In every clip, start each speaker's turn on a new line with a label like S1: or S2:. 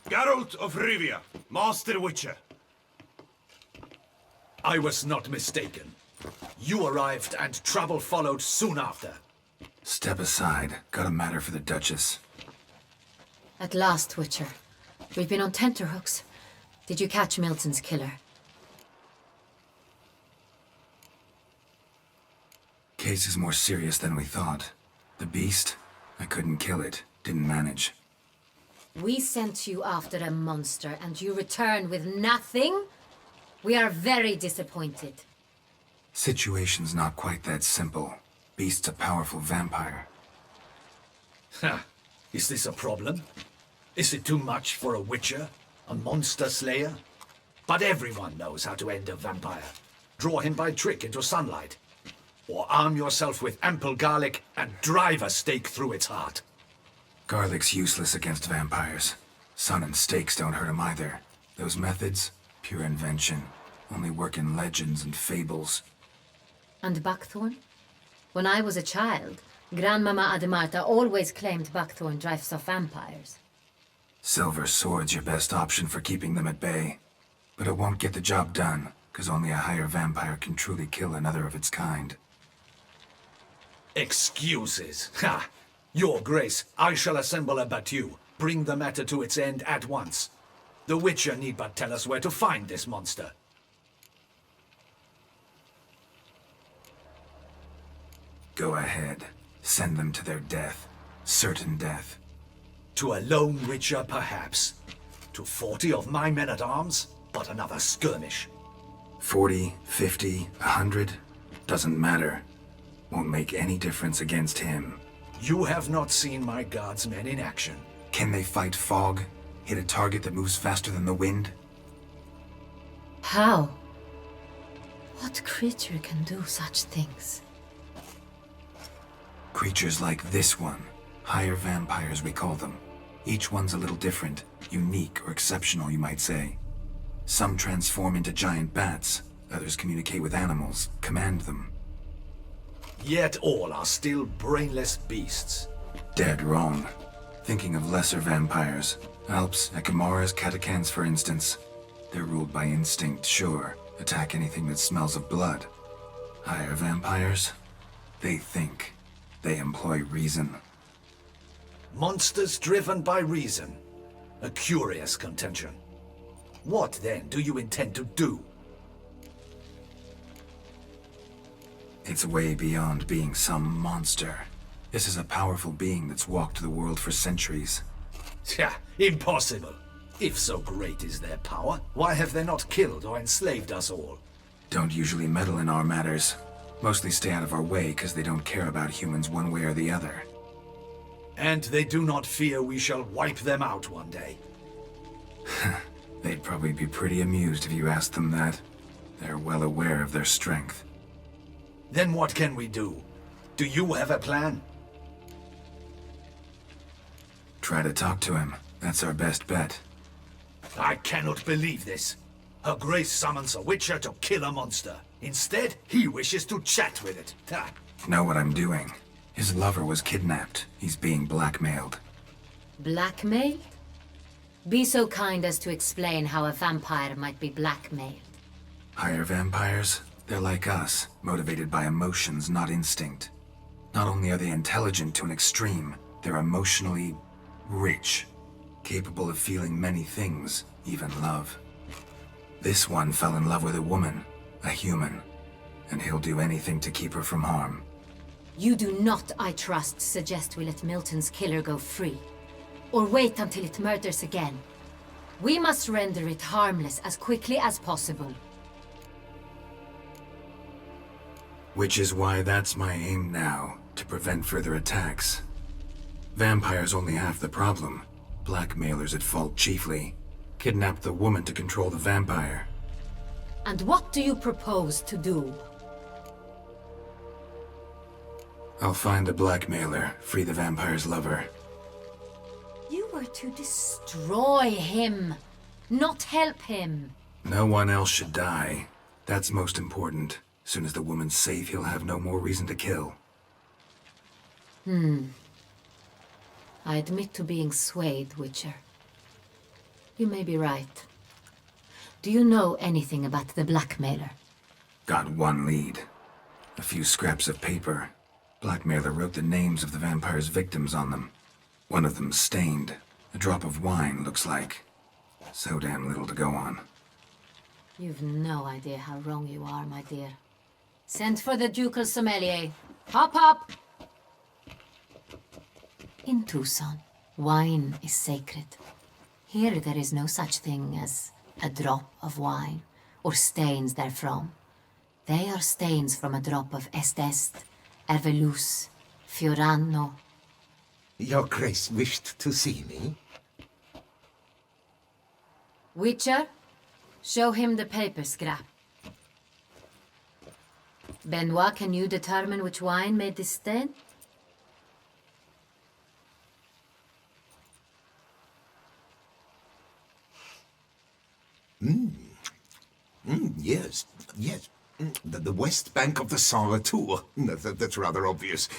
S1: Geralt of Rivia, Master Witcher.
S2: I was not mistaken. You arrived and trouble followed soon after.
S3: Step aside. Got a matter for the Duchess.
S4: At last, Witcher. We've been on tenterhooks. Did you catch Milton's killer?
S3: Case is more serious than we thought. The beast? I couldn't kill it. Didn't manage.
S4: We sent you after a monster and you return with nothing? We are very disappointed.
S3: Situation's not quite that simple. Beast's a powerful vampire.
S2: Ha! Is this a problem? Is it too much for a witcher? A monster slayer? But everyone knows how to end a vampire. Draw him by trick into sunlight. Or arm yourself with ample garlic and drive a stake through its heart.
S3: Garlic's useless against vampires. Sun and stakes don't hurt him either. Those methods, pure invention. Only work in legends and fables.
S4: And buckthorn? When I was a child, Grandmama Ademarta always claimed buckthorn drives off vampires.
S3: Silver sword's your best option for keeping them at bay. But it won't get the job done, because only a higher vampire can truly kill another of its kind.
S2: Excuses. Ha! Your Grace, I shall assemble a battue. Bring the matter to its end at once. The Witcher need but tell us where to find this monster.
S3: Go ahead. Send them to their death. Certain death.
S2: To a lone Witcher, perhaps. To 40 of my men-at-arms, but another skirmish.
S3: 40, 50, 100? Doesn't matter. Won't make any difference against him.
S2: You have not seen my guardsmen in action.
S3: Can they fight fog? Hit a target that moves faster than the wind?
S4: How? What creature can do such things?
S3: Creatures like this one. Higher vampires, we call them. Each one's a little different. Unique or exceptional, you might say. Some transform into giant bats. Others communicate with animals, command them.
S2: Yet all are still brainless beasts.
S3: Dead wrong. Thinking of lesser vampires. Alps, Echimaras, Catacans, for instance. They're ruled by instinct, sure. Attack anything that smells of blood. Higher vampires? They think. They employ reason.
S2: Monsters driven by reason. A curious contention. What, then, do you intend to do?
S3: It's way beyond being some monster. This is a powerful being that's walked the world for centuries.
S2: Tja, impossible. If so great is their power, why have they not killed or enslaved us all?
S3: Don't usually meddle in our matters. Mostly stay out of our way because they don't care about humans one way or the other.
S2: And they do not fear we shall wipe them out one day.
S3: They'd probably be pretty amused if you asked them that. They're well aware of their strength.
S2: Then what can we do? Do you have a plan?
S3: Try to talk to him. That's our best bet.
S2: I cannot believe this. Her Grace summons a Witcher to kill a monster. Instead, he wishes to chat with it. Ha!
S3: Know what I'm doing. His lover was kidnapped. He's being blackmailed.
S4: Blackmailed? Be so kind as to explain how a vampire might be blackmailed.
S3: Higher vampires? They're like us, motivated by emotions, not instinct. Not only are they intelligent to an extreme, they're emotionally rich, capable of feeling many things, even love. This one fell in love with a woman, a human, and he'll do anything to keep her from harm.
S4: You do not, I trust, suggest we let Milton's killer go free. Or wait until it murders again. We must render it harmless as quickly as possible.
S3: Which is why that's my aim now, to prevent further attacks. Vampires only half the problem. Blackmailers at fault chiefly. Kidnapped the woman to control the vampire.
S4: And what do you propose to do?
S3: I'll find the blackmailer, free the vampire's lover.
S4: You were to destroy him, not help him.
S3: No one else should die. That's most important. Soon as the woman's safe, he'll have no more reason to kill.
S4: I admit to being swayed, Witcher. You may be right. Do you know anything about the blackmailer?
S3: Got one lead. A few scraps of paper. Blackmailer wrote the names of the vampire's victims on them. One of them stained. A drop of wine, looks like. So damn little to go on.
S4: You've no idea how wrong you are, my dear. Send for the ducal sommelier. Hop, hop! In Tucson, wine is sacred. Here there is no such thing as a drop of wine, or stains therefrom. They are stains from a drop of Est, Ervelus, Fiorano.
S5: Your Grace wished to see me?
S4: Witcher, show him the paper scrap. Benoit, can you determine which wine made this stain?
S5: Yes, yes. The west bank of the Saint Retour. That's rather obvious.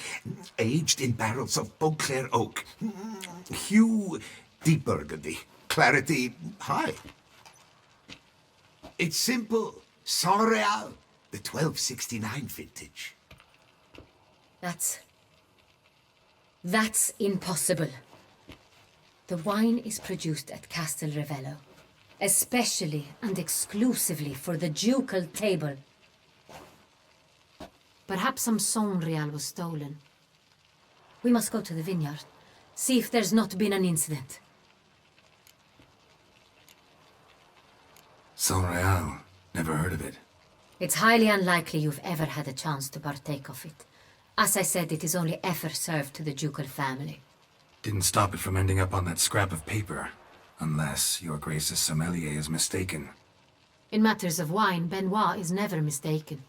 S5: Aged in barrels of Beauclair oak. Hue, deep burgundy. Clarity, high. It's simple. Saint Real, the 1269 vintage.
S4: That's impossible. The wine is produced at Castel Ravello, especially and exclusively for the ducal table. Perhaps some Saint Real was stolen. We must go to the vineyard, see if there's not been an incident.
S3: Saint Real. Never heard of it.
S4: It's highly unlikely you've ever had a chance to partake of it. As I said, it is only ever served to the ducal family.
S3: Didn't stop it from ending up on that scrap of paper. Unless your Grace's sommelier is mistaken.
S4: In matters of wine, Benoit is never mistaken.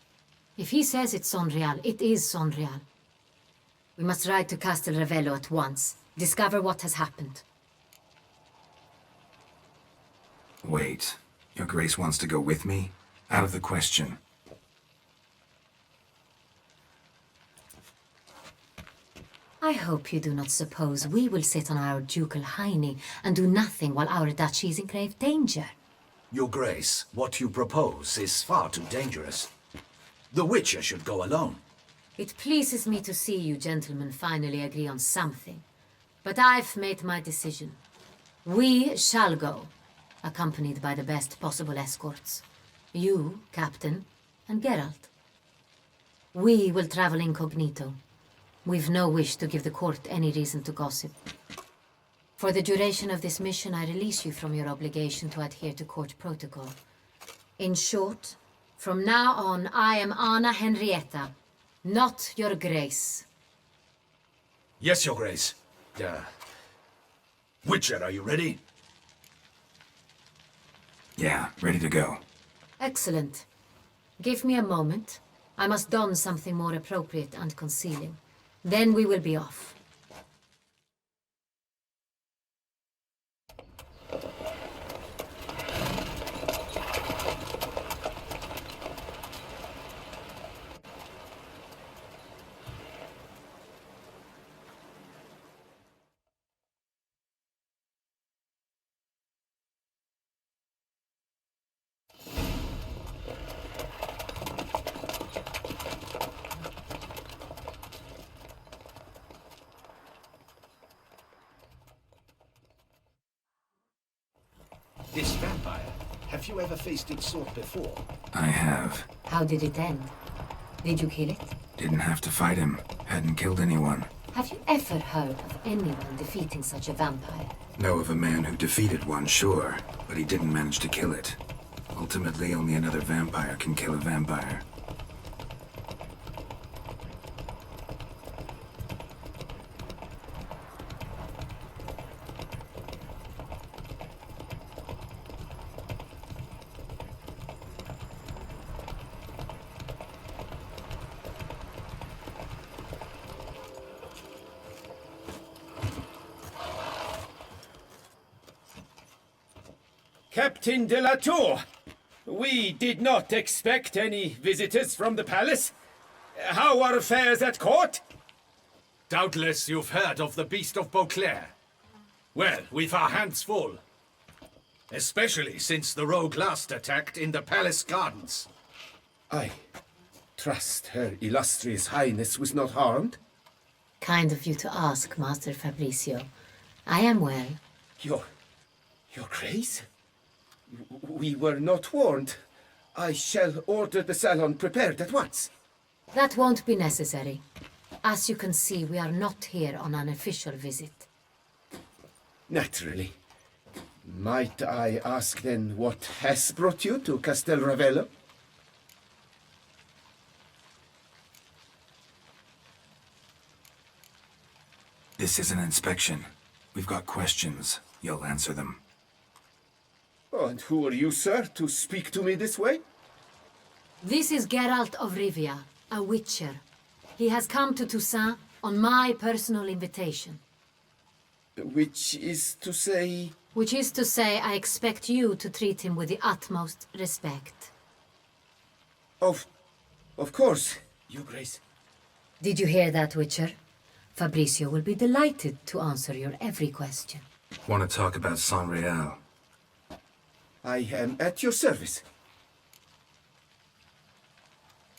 S4: If he says it's Saint Real, it is Saint Real. We must ride to Castel Ravello at once. Discover what has happened.
S3: Wait. Your Grace wants to go with me? Out of the question.
S4: I hope you do not suppose we will sit on our ducal hiney and do nothing while our duchy is in grave danger.
S2: Your Grace, what you propose is far too dangerous. The Witcher should go alone.
S4: It pleases me to see you gentlemen finally agree on something. But I've made my decision. We shall go, accompanied by the best possible escorts. You, Captain, and Geralt. We will travel incognito. We've no wish to give the court any reason to gossip. For the duration of this mission, I release you from your obligation to adhere to court protocol. In short, from now on, I am Anna Henrietta, not your Grace.
S2: Yes, Your Grace. Witcher, are you ready?
S3: Yeah, ready to go.
S4: Excellent. Give me a moment. I must don something more appropriate and concealing. Then we will be off.
S2: This vampire, have you ever faced its sort before?
S3: I have.
S4: How did it end? Did you kill it?
S3: Didn't have to fight him. Hadn't killed anyone.
S4: Have you ever heard of anyone defeating such a vampire?
S3: Know of a man who defeated one, sure, but he didn't manage to kill it. Ultimately, only another vampire can kill a vampire.
S6: Captain de la Tour, we did not expect any visitors from the palace. How are affairs at court?
S2: Doubtless you've heard of the Beast of Beauclair. Well, we've our hands full. Especially since the rogue last attacked in the palace gardens.
S6: I trust Her Illustrious Highness was not harmed.
S4: Kind of you to ask, Master Fabricio. I am well.
S6: Your Grace? We were not warned. I shall order the salon prepared at once.
S4: That won't be necessary. As you can see, we are not here on an official visit.
S6: Naturally. Might I ask then what has brought you to Castel Ravello?
S3: This is an inspection. We've got questions. You'll answer them.
S6: Oh, and who are you, sir, to speak to me this way?
S4: This is Geralt of Rivia, a witcher. He has come to Toussaint on my personal invitation.
S6: Which is to say...
S4: Which is to say, I expect you to treat him with the utmost respect.
S6: Of course, Your Grace.
S4: Did you hear that, Witcher? Fabricio will be delighted to answer your every question.
S3: Want to talk about San Real?
S6: I am at your service.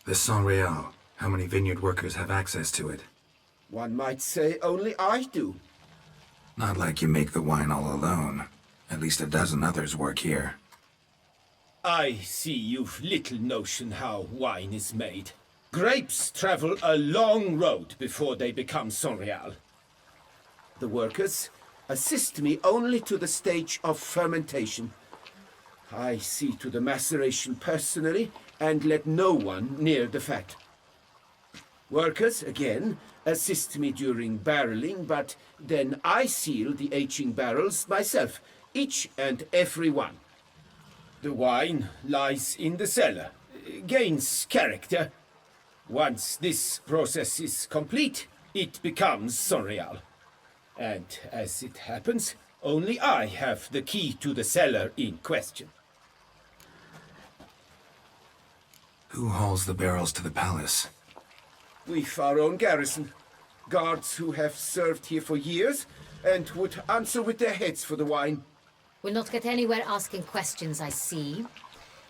S3: The San Real. How many vineyard workers have access to it?
S6: One might say only I do.
S3: Not like you make the wine all alone. At least a dozen others work here.
S6: I see you've little notion how wine is made. Grapes travel a long road before they become Sonreal. The workers assist me only to the stage of fermentation. I see to the maceration personally and let no one near the fat. Workers, again, assist me during barreling, but then I seal the aging barrels myself, each and every one. The wine lies in the cellar, gains character. Once this process is complete, it becomes Sonreal. And as it happens, only I have the key to the cellar in question.
S3: Who hauls the barrels to the palace?
S6: We've our own garrison. Guards who have served here for years and would answer with their heads for the wine.
S4: We'll not get anywhere asking questions, I see.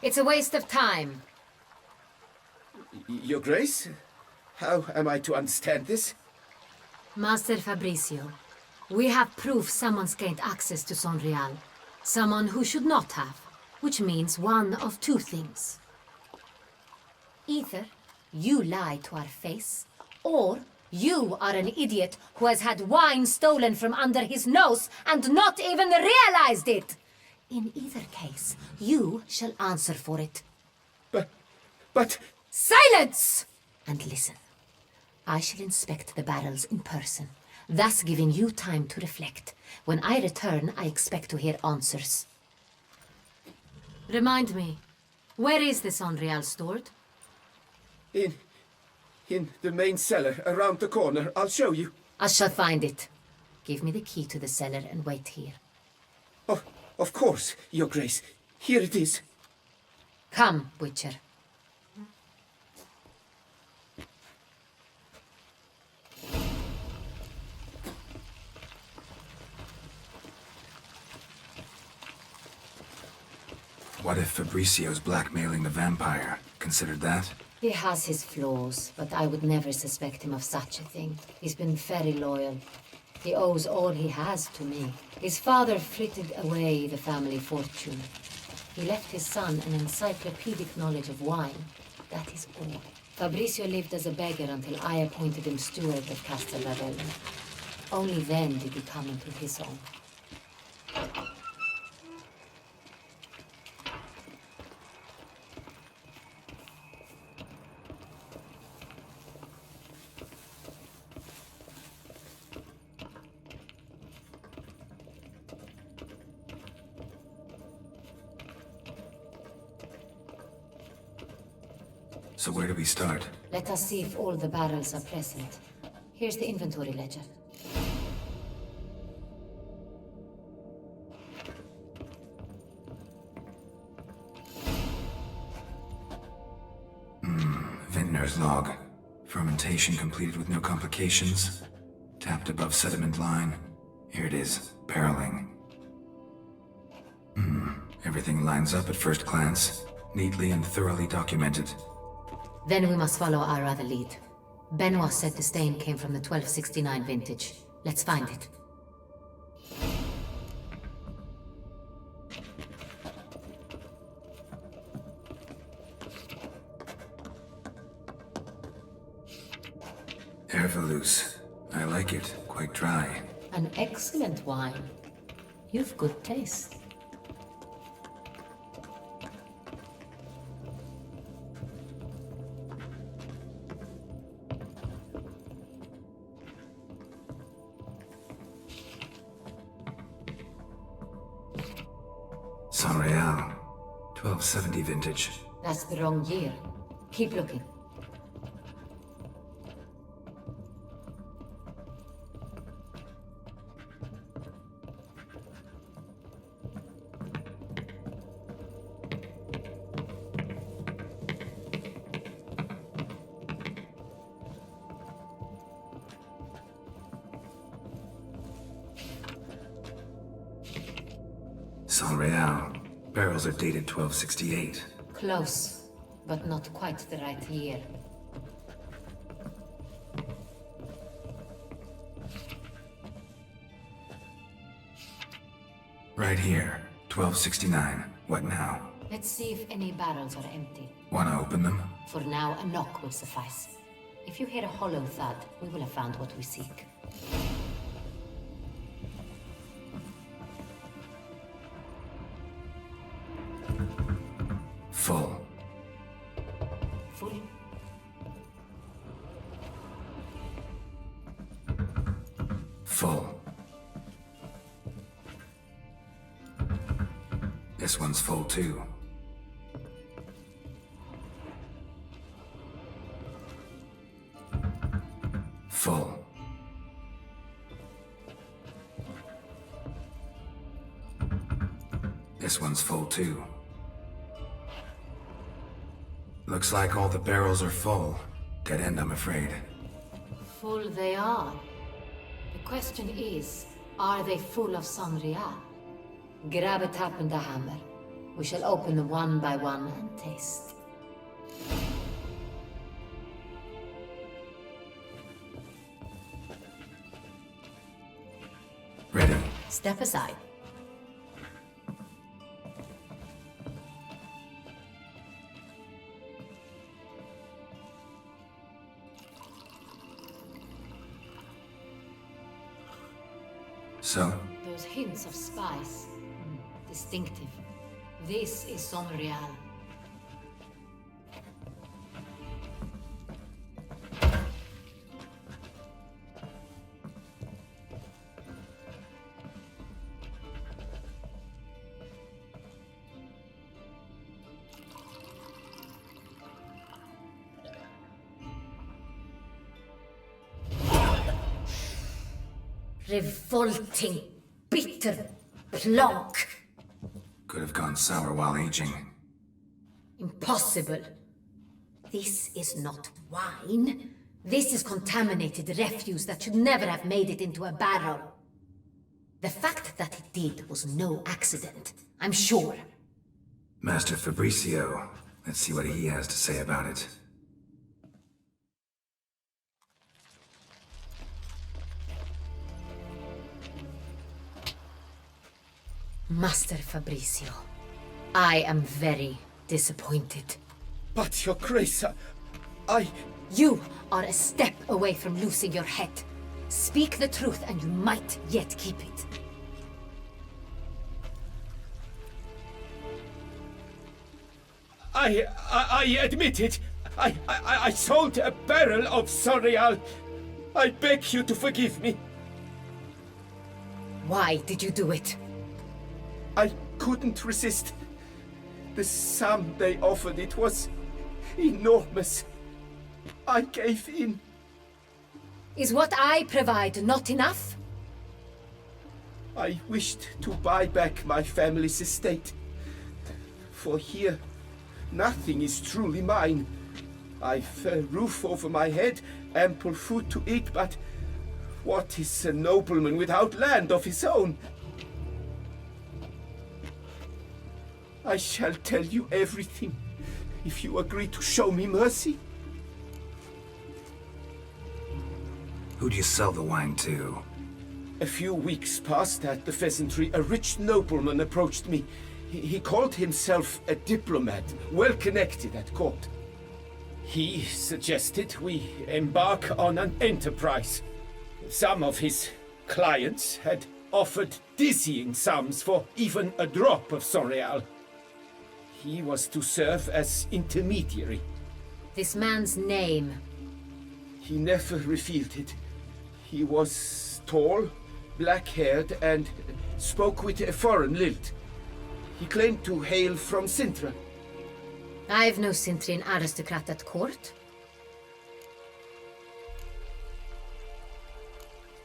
S4: It's a waste of time.
S6: Your Grace? How am I to understand this?
S4: Master Fabricio, we have proof someone's gained access to Sonreal. Someone who should not have, which means one of two things. Either you lie to our face, or you are an idiot who has had wine stolen from under his nose and not even realized it. In either case, you shall answer for it.
S6: But...
S4: Silence! And listen. I shall inspect the barrels in person, thus giving you time to reflect. When I return, I expect to hear answers. Remind me, where is the Sonreal stored?
S6: In the main cellar, around the corner. I'll show you.
S4: I shall find it. Give me the key to the cellar and wait here.
S6: Oh, of course, Your Grace. Here it is.
S4: Come, Witcher.
S3: What if Fabricio's blackmailing the vampire? Considered that?
S4: He has his flaws, but I would never suspect him of such a thing. He's been very loyal. He owes all he has to me. His father frittered away the family fortune. He left his son an encyclopedic knowledge of wine. That is all. Fabricio lived as a beggar until I appointed him steward of Castel Ravello. Only then did he come into his own.
S3: So where do we start?
S4: Let us see if all the barrels are present. Here's the inventory ledger.
S3: Vintner's log. Fermentation completed with no complications. Tapped above sediment line. Here it is. Barreling. Everything lines up at first glance, neatly and thoroughly documented.
S4: Then we must follow our other lead. Benoit said the stain came from the 1269 vintage. Let's find it.
S3: Ervelous. I like it. Quite dry.
S4: An excellent wine. You've good taste.
S3: Saint-Réal. 1270 vintage.
S4: That's the wrong year. Keep looking.
S3: Saint-Réal. Barrels are dated 1268.
S4: Close, but not quite the right year.
S3: Right here. 1269. What now?
S4: Let's see if any barrels are empty.
S3: Wanna open them?
S4: For now, a knock will suffice. If you hear a hollow thud, we will have found what we seek.
S3: Full.
S4: Full.
S3: Full. This one's full too. Full. This one's full too. Looks like all the barrels are full. Dead end, I'm afraid.
S4: Full they are. The question is, are they full of Saint-Réal? Grab a tap and a hammer. We shall open them one by one and taste.
S3: Ready.
S4: Step aside.
S3: So,
S4: Those hints of spice. Distinctive. This is Saint-Réal. Revolting, bitter plonk.
S3: could have gone sour while aging.
S4: Impossible. This is not wine. This is contaminated refuse that should never have made it into a barrel. The fact that it did was no accident, I'm sure.
S3: Master Fabricio, let's see what he has to say about it.
S4: Master Fabricio, I am very disappointed.
S6: But, Your Grace, I...
S4: You are a step away from losing your head. Speak the truth and you might yet keep it.
S6: I admit it. I sold a barrel of Sorial. I beg you to forgive me.
S4: Why did you do it?
S6: I couldn't resist. The sum they offered, it was enormous. I gave in.
S4: Is what I provide not enough?
S6: I wished to buy back my family's estate. For here, nothing is truly mine. I've a roof over my head, ample food to eat, but what is a nobleman without land of his own? I shall tell you everything if you agree to show me mercy.
S3: Who do you sell the wine to?
S6: A few weeks past at the pheasantry, a rich nobleman approached me. He called himself a diplomat, well connected at court. He suggested we embark on an enterprise. Some of his clients had offered dizzying sums for even a drop of Sonreal. He was to serve as intermediary.
S4: This man's name.
S6: He never revealed it. He was tall, black-haired, and spoke with a foreign lilt. He claimed to hail from Sintra.
S4: I've no Sintrian aristocrat at court.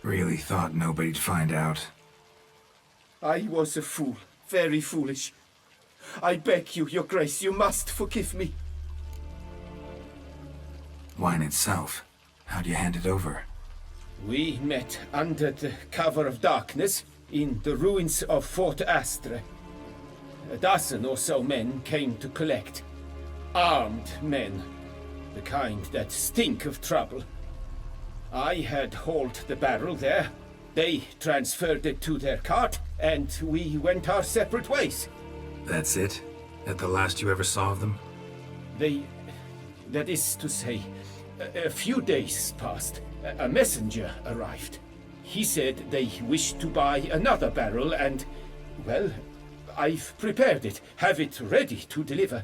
S3: Really thought nobody'd find out.
S6: I was a fool, very foolish. I beg you, Your Grace, you must forgive me.
S3: Wine itself. How do you hand it over?
S6: We met under the cover of darkness in the ruins of Fort Astre. A dozen or so men came to collect. Armed men, the kind that stink of trouble. I had hauled the barrel there. They transferred it to their cart, and we went our separate ways.
S3: That's it? That the last you ever saw of them?
S6: That is to say, a few days passed. A messenger arrived. He said they wished to buy another barrel and, well, I've prepared it, have it ready to deliver.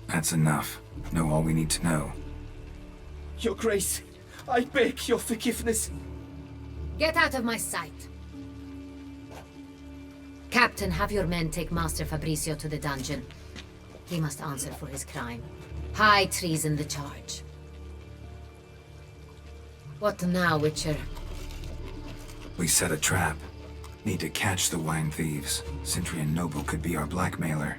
S3: That's enough. Know all we need to know.
S6: Your Grace, I beg your forgiveness.
S4: Get out of my sight. Captain, have your men take Master Fabricio to the dungeon. He must answer for his crime. High treason the charge. What now, Witcher?
S3: We set a trap. Need to catch the wine thieves. Sintrian Noble could be our blackmailer.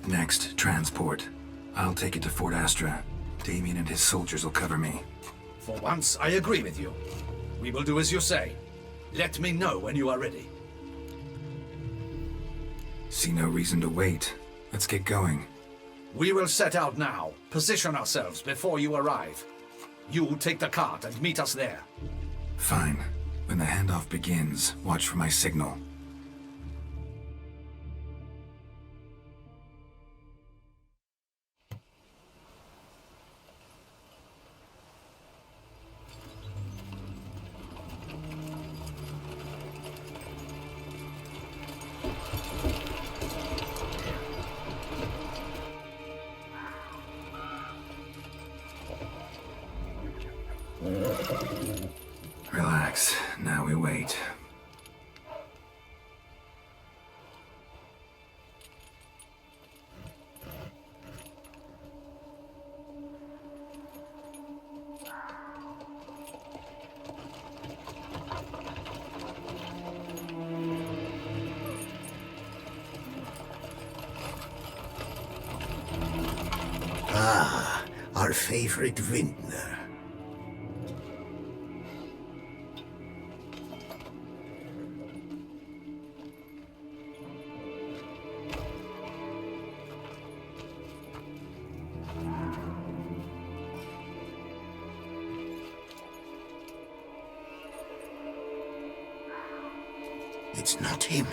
S3: Next, transport. I'll take it to Fort Astra. Damien and his soldiers will cover me.
S2: For once, I agree with you. We will do as you say. Let me know when you are ready.
S3: See no reason to wait. Let's get going.
S2: We will set out now. Position ourselves before you arrive. You take the cart and meet us there.
S3: Fine. When the handoff begins, watch for my signal. Relax. Now we wait.
S5: Our favorite vintner. It's not him.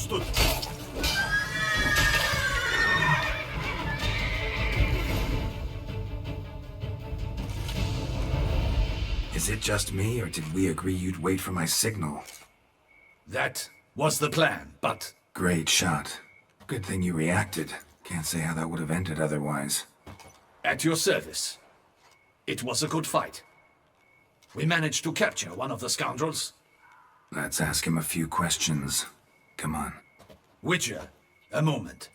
S1: Understood.
S3: Is it just me, or did we agree you'd wait for my signal?
S2: That was the plan, but
S3: Great shot. Good thing you reacted. Can't say how that would have ended otherwise.
S2: at your service. It was a good fight. We managed to capture one of the scoundrels.
S3: Let's ask him a few questions. Come on.
S2: Witcher, a moment.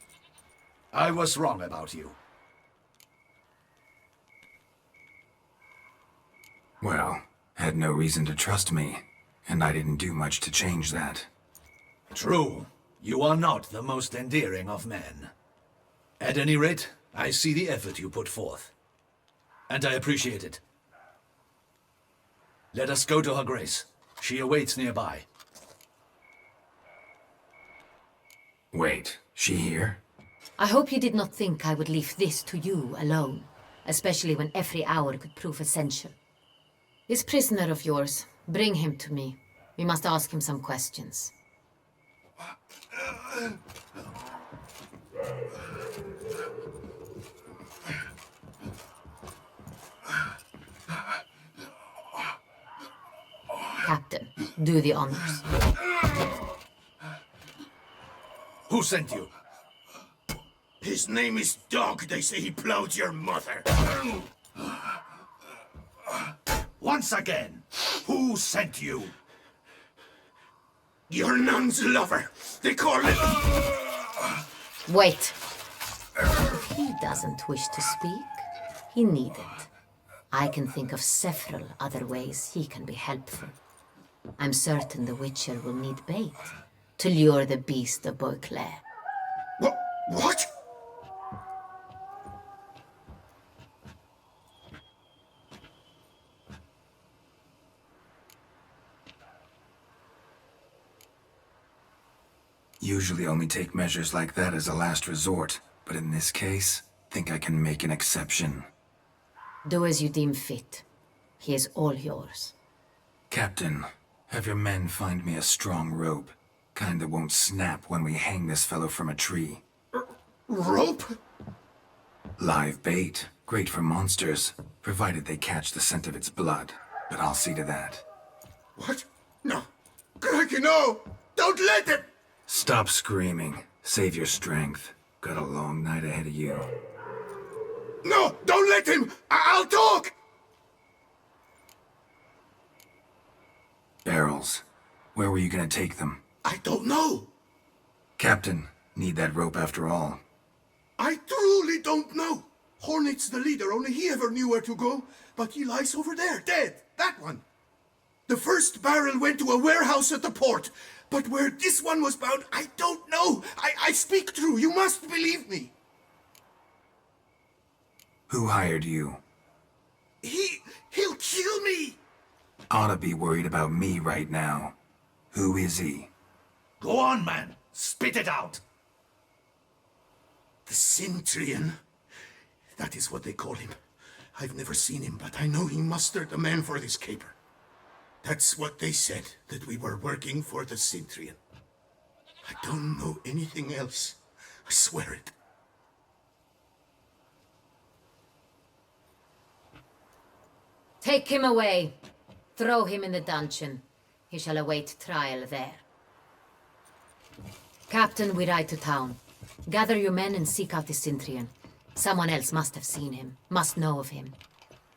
S2: I was wrong about you.
S3: Well, had no reason to trust me, and I didn't do much to change that.
S2: True, you are not the most endearing of men. At any rate, I see the effort you put forth. And I appreciate it. Let us go to her grace. She awaits nearby.
S3: Wait, she here?
S4: I hope you did not think I would leave this to you alone, especially when every hour could prove essential. This prisoner of yours, bring him to me. We must ask him some questions. Captain, do the honors.
S2: Who sent you?
S1: His name is Dog. They say he plowed your mother.
S2: Once again, who sent you?
S1: Your nun's lover. They call it...
S4: Wait. If he doesn't wish to speak, he needn't. I can think of several other ways he can be helpful. I'm certain the Witcher will need bait to lure the beast of Beauclair.
S1: What?
S3: Usually only take measures like that as a last resort, but in this case, think I can make an exception.
S4: Do as you deem fit. He is all yours.
S3: Captain, have your men find me a strong rope. Kind that won't snap when we hang this fellow from a tree.
S1: Rope?
S3: Live bait. Great for monsters, provided they catch the scent of its blood. But I'll see to that.
S1: What? No. Cracky, no! Don't let him!
S3: Stop screaming. Save your strength. Got a long night ahead of you.
S1: No! Don't let him! I'll talk!
S3: Barrels. Where were you gonna take them?
S1: I don't know.
S3: Captain, need that rope after all.
S1: I truly don't know. Hornet's the leader, only he ever knew where to go. But he lies over there, dead. That one. The first barrel went to a warehouse at the port. But where this one was bound, I don't know. I speak true. You must believe me.
S3: Who hired you?
S1: He'll kill me.
S3: Oughta be worried about me right now. Who is he?
S2: Go on, man. Spit it out.
S1: The Cintrian. That is what they call him. I've never seen him, but I know he mustered a man for this caper. That's what they said, that we were working for the Cintrian. I don't know anything else. I swear it.
S4: Take him away. Throw him in the dungeon. He shall await trial there. Captain, we ride to town. Gather your men and seek out the Cintrian. Someone else must have seen him, must know of him.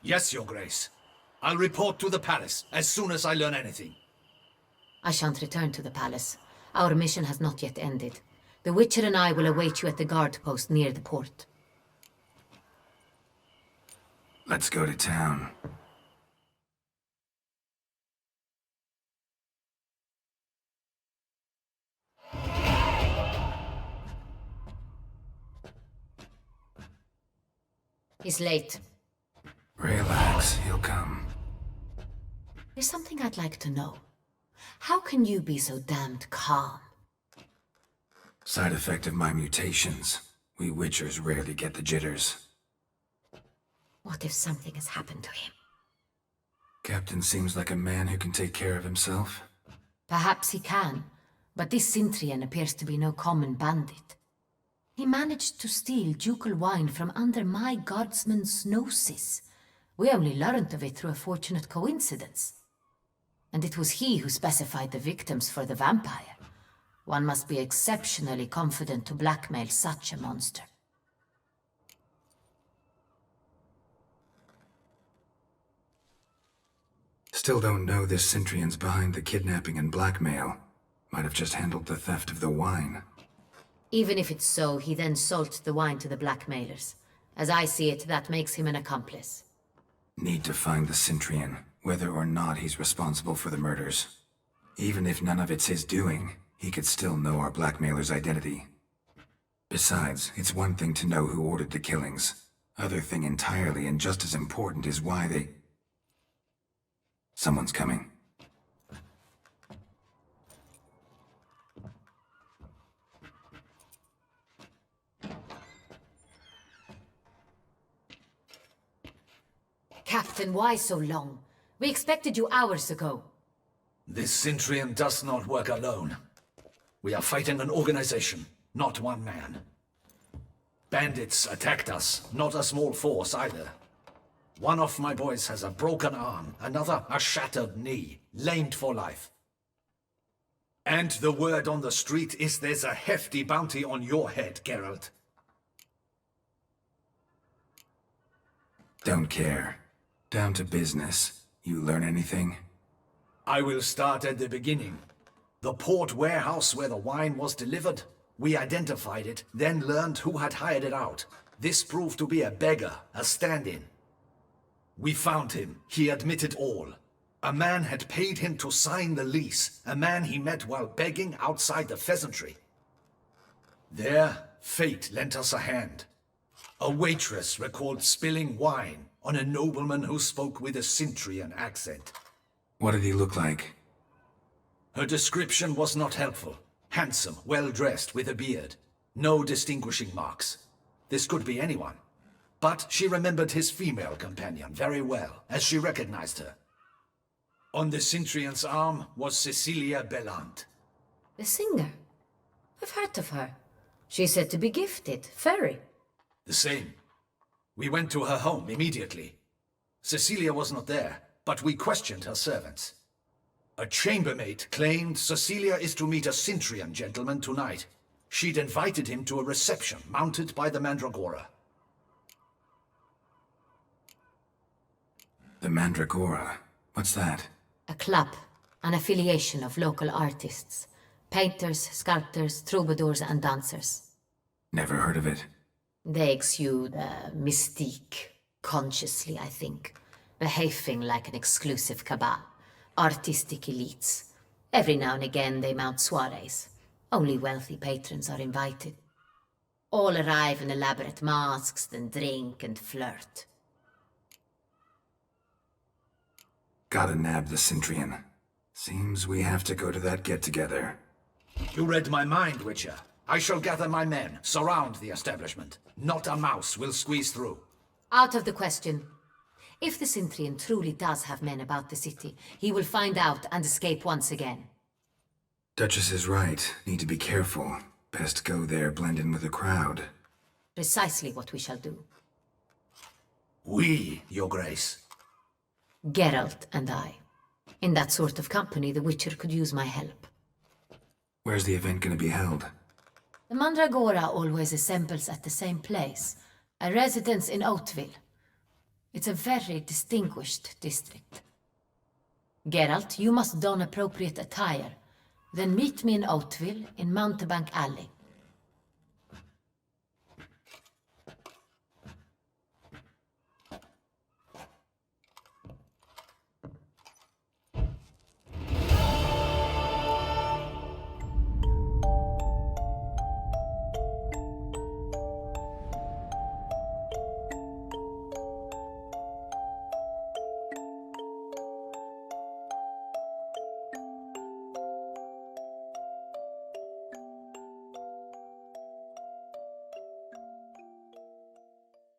S2: Yes, Your Grace. I'll report to the palace as soon as I learn anything.
S4: I shan't return to the palace. Our mission has not yet ended. The Witcher and I will await you at the guard post near the port.
S3: Let's go to town.
S4: He's late.
S3: Relax, he'll come.
S4: There's something I'd like to know. How can you be so damned calm?
S3: Side effect of my mutations. We Witchers rarely get the jitters.
S4: What if something has happened to him?
S3: Captain seems like a man who can take care of himself.
S4: Perhaps he can, But this Sintrian appears to be no common bandit. He managed to steal ducal wine from under my guardsman's noses. We only learned of it through a fortunate coincidence. And it was he who specified the victims for the vampire. One must be exceptionally confident to blackmail such a monster.
S3: Still don't know this Sintrian's behind the kidnapping and blackmail. Might have just handled the theft of the wine.
S4: Even if it's so, he then sold the wine to the blackmailers. As I see it, that makes him an accomplice.
S3: Need to find the Sintrian, whether or not he's responsible for the murders. Even if none of it's his doing, he could still know our blackmailer's identity. Besides, it's one thing to know who ordered the killings. Other thing entirely, and just as important, is why they... Someone's coming.
S4: Captain, why so long? We expected you hours ago.
S2: This Sintrian does not work alone. We are fighting an organization, not one man. Bandits attacked us, not a small force either. One of my boys has a broken arm, another a shattered knee, lamed for life. And the word on the street is there's a hefty bounty on your head, Geralt.
S3: Don't care. Down to business. You learn anything?
S2: I will start at the beginning. The port warehouse where the wine was delivered. We identified it, then learned who had hired it out. This proved to be a beggar, a stand-in. We found him. He admitted all. A man had paid him to sign the lease, a man he met while begging outside the pheasantry. There, fate lent us a hand. A waitress recalled spilling wine on a nobleman who spoke with a Sintrian accent.
S3: What did he look like?
S2: Her description was not helpful. Handsome, well-dressed, with a beard. No distinguishing marks. This could be anyone. But she remembered his female companion very well, as she recognized her. On the Sintrian's arm was Cecilia Bellant.
S4: The singer? I've heard of her. She's said to be gifted, fairy.
S2: The same. We went to her home immediately. Cecilia was not there, but we questioned her servants. A chambermaid claimed Cecilia is to meet a Sintrian gentleman tonight. She'd invited him to a reception mounted by the Mandragora.
S3: The Mandragora? What's that?
S4: A club, an affiliation of local artists. Painters, sculptors, troubadours and dancers.
S3: Never heard of it.
S4: They exude mystique, consciously, I think. Behaving like an exclusive cabal. Artistic elites. Every now and again they mount soirees. Only wealthy patrons are invited. All arrive in elaborate masks, then drink and flirt.
S3: Gotta nab the Sintrian. Seems we have to go to that get-together.
S2: You read my mind, Witcher. I shall gather my men, surround the establishment. Not a mouse will squeeze through.
S4: Out of the question. If the Sintrian truly does have men about the city, he will find out and escape once again.
S3: Duchess is right. Need to be careful. Best go there, blend in with the crowd.
S4: Precisely what we shall do.
S2: We, Your Grace.
S4: Geralt and I. In that sort of company, the Witcher could use my help.
S3: Where's the event gonna be held?
S4: The Mandragora always assembles at the same place, a residence in Oatville. It's a very distinguished district. Geralt, you must don appropriate attire. Then meet me in Oatville in Mountebank Alley.